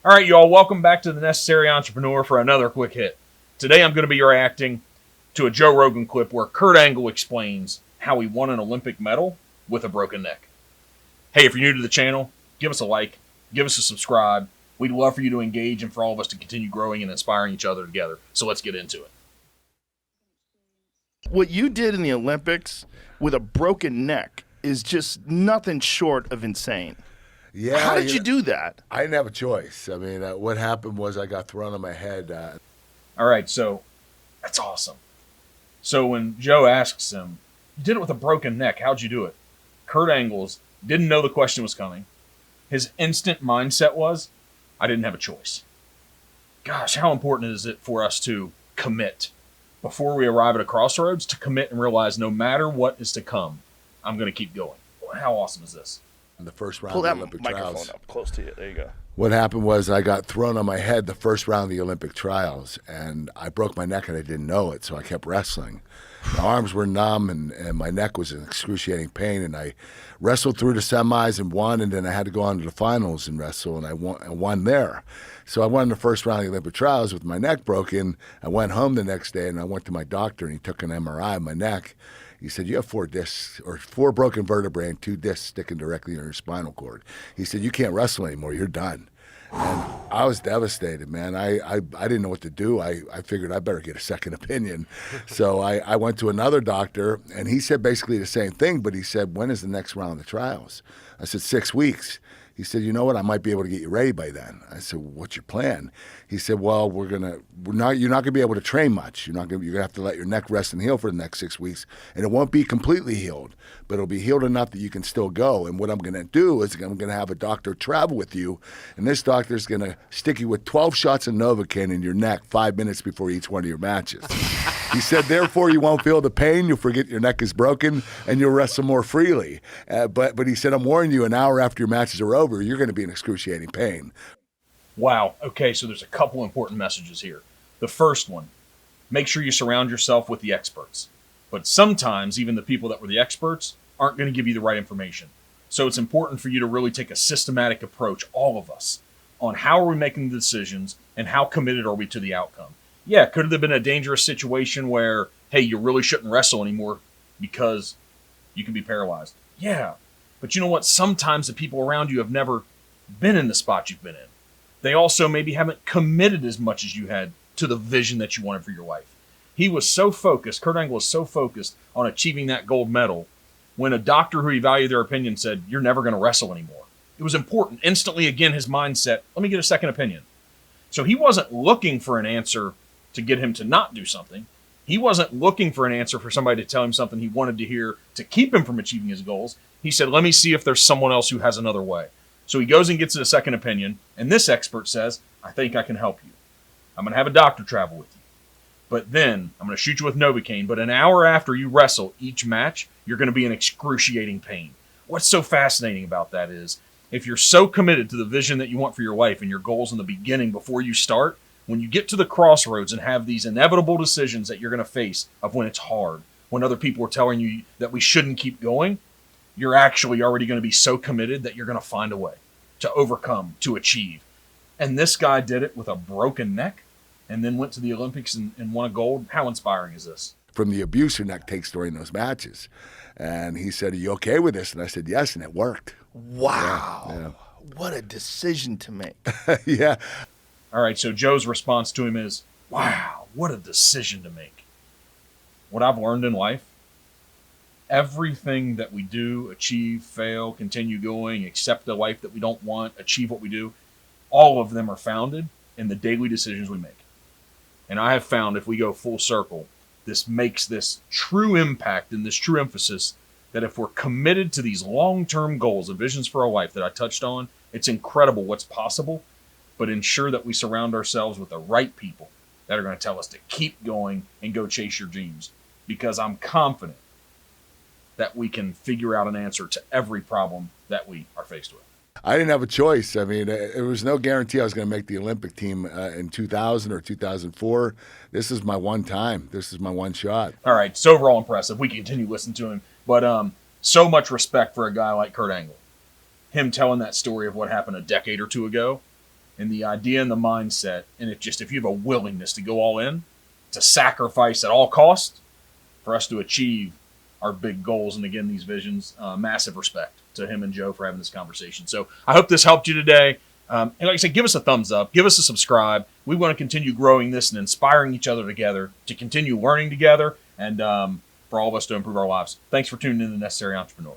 All right, y'all, welcome back to The Necessary Entrepreneur for another quick hit. Today I'm going to be reacting to a Joe Rogan clip where Kurt Angle explains how he won an Olympic medal with a broken neck. Hey, if you're new to the channel, give us a like, give us a subscribe. We'd love for you to engage and for all of us to continue growing and inspiring each other together. So let's get into it. What you did in the Olympics with a broken neck is just nothing short of insane. Yeah. How did you do that? I didn't have a choice. I mean, what happened was I got thrown on my head. All right, so that's awesome. So when Joe asks him, you did it with a broken neck, how'd you do it? Kurt Angle's didn't know the question was coming. His instant mindset was, I didn't have a choice. Gosh, how important is it for us to commit before we arrive at a crossroads, to commit and realize no matter what is to come, I'm going to keep going. How awesome is this? In the first round Pull of that the Olympic microphone trials. up close to you. There you go. What happened was I got thrown on my head the first round of the Olympic trials, and I broke my neck and I didn't know it, so I kept wrestling. My arms were numb and my neck was in excruciating pain, and I wrestled through the semis and won, and then I had to go on to the finals and wrestle, and I won there. So I won the first round of the Olympic trials with my neck broken. I went home the next day and I went to my doctor and he took an MRI of my neck. He said, you have 4 discs, or 4 broken vertebrae and 2 discs sticking directly in your spinal cord. He said, you can't wrestle anymore, you're done. And I was devastated, man. I didn't know what to do. I figured I better get a second opinion. So I went to another doctor, and he said basically the same thing, but he said, when is the next round of the trials? I said, 6 weeks. He said, you know what, I might be able to get you ready by then. I said, well, what's your plan? He said, well, you're not going to be able to train much. You're going to have to let your neck rest and heal for the next 6 weeks. And it won't be completely healed, but it'll be healed enough that you can still go. And what I'm going to do is I'm going to have a doctor travel with you. And this doctor's going to stick you with 12 shots of Novocaine in your neck 5 minutes before each one of your matches. He said, therefore, you won't feel the pain. You'll forget your neck is broken, and you'll wrestle more freely. But he said, I'm warning you, an hour after your matches are over, you're going to be in excruciating pain. Wow. Okay, so there's a couple important messages here. The first one, make sure you surround yourself with the experts. But sometimes even the people that were the experts aren't going to give you the right information. So it's important for you to really take a systematic approach, all of us, on how are we making the decisions and how committed are we to the outcome. Yeah, could have been a dangerous situation where, hey, you really shouldn't wrestle anymore because you could be paralyzed. Yeah, but you know what? Sometimes the people around you have never been in the spot you've been in. They also maybe haven't committed as much as you had to the vision that you wanted for your life. He was so focused, Kurt Angle was so focused on achieving that gold medal when a doctor who evaluated their opinion said, you're never going to wrestle anymore. It was important. Instantly, again, his mindset, let me get a second opinion. So he wasn't looking for an answer to get him to not do something. He wasn't looking for an answer for somebody to tell him something he wanted to hear to keep him from achieving his goals. He said, let me see if there's someone else who has another way. So he goes and gets a second opinion, and this expert says, I think I can help you. I'm going to have a doctor travel with you. But then I'm going to shoot you with Novocaine, but an hour after you wrestle each match, you're going to be in excruciating pain. What's so fascinating about that is, if you're so committed to the vision that you want for your life and your goals in the beginning before you start, when you get to the crossroads and have these inevitable decisions that you're going to face of when it's hard, when other people are telling you that we shouldn't keep going, you're actually already going to be so committed that you're going to find a way to overcome, to achieve. And this guy did it with a broken neck and then went to the Olympics and won a gold. How inspiring is this? From the abuse your neck takes during those matches. And he said, are you okay with this? And I said, yes, and it worked. Wow. Yeah. What a decision to make. Yeah. All right, so Joe's response to him is, wow, what a decision to make. What I've learned in life, everything that we do, achieve, fail, continue going, accept the life that we don't want, achieve what we do, all of them are founded in the daily decisions we make. And I have found if we go full circle, this makes this true impact and this true emphasis that if we're committed to these long-term goals and visions for our life that I touched on, it's incredible what's possible, but ensure that we surround ourselves with the right people that are going to tell us to keep going and go chase your dreams. Because I'm confident that we can figure out an answer to every problem that we are faced with. I didn't have a choice. I mean, there was no guarantee I was going to make the Olympic team in 2000 or 2004. This is my one time. This is my one shot. All right, so overall impressive. We can continue listening to him, but so much respect for a guy like Kurt Angle. Him telling that story of what happened a decade or two ago and the idea and the mindset, and if you have a willingness to go all in, to sacrifice at all costs for us to achieve our big goals and again these visions. Massive respect to him and Joe for having this conversation. So I hope this helped you today. And like I said, give us a thumbs up, give us a subscribe. We want to continue growing this and inspiring each other together, to continue learning together, and for all of us to improve our lives. Thanks for tuning in to The Necessary Entrepreneur.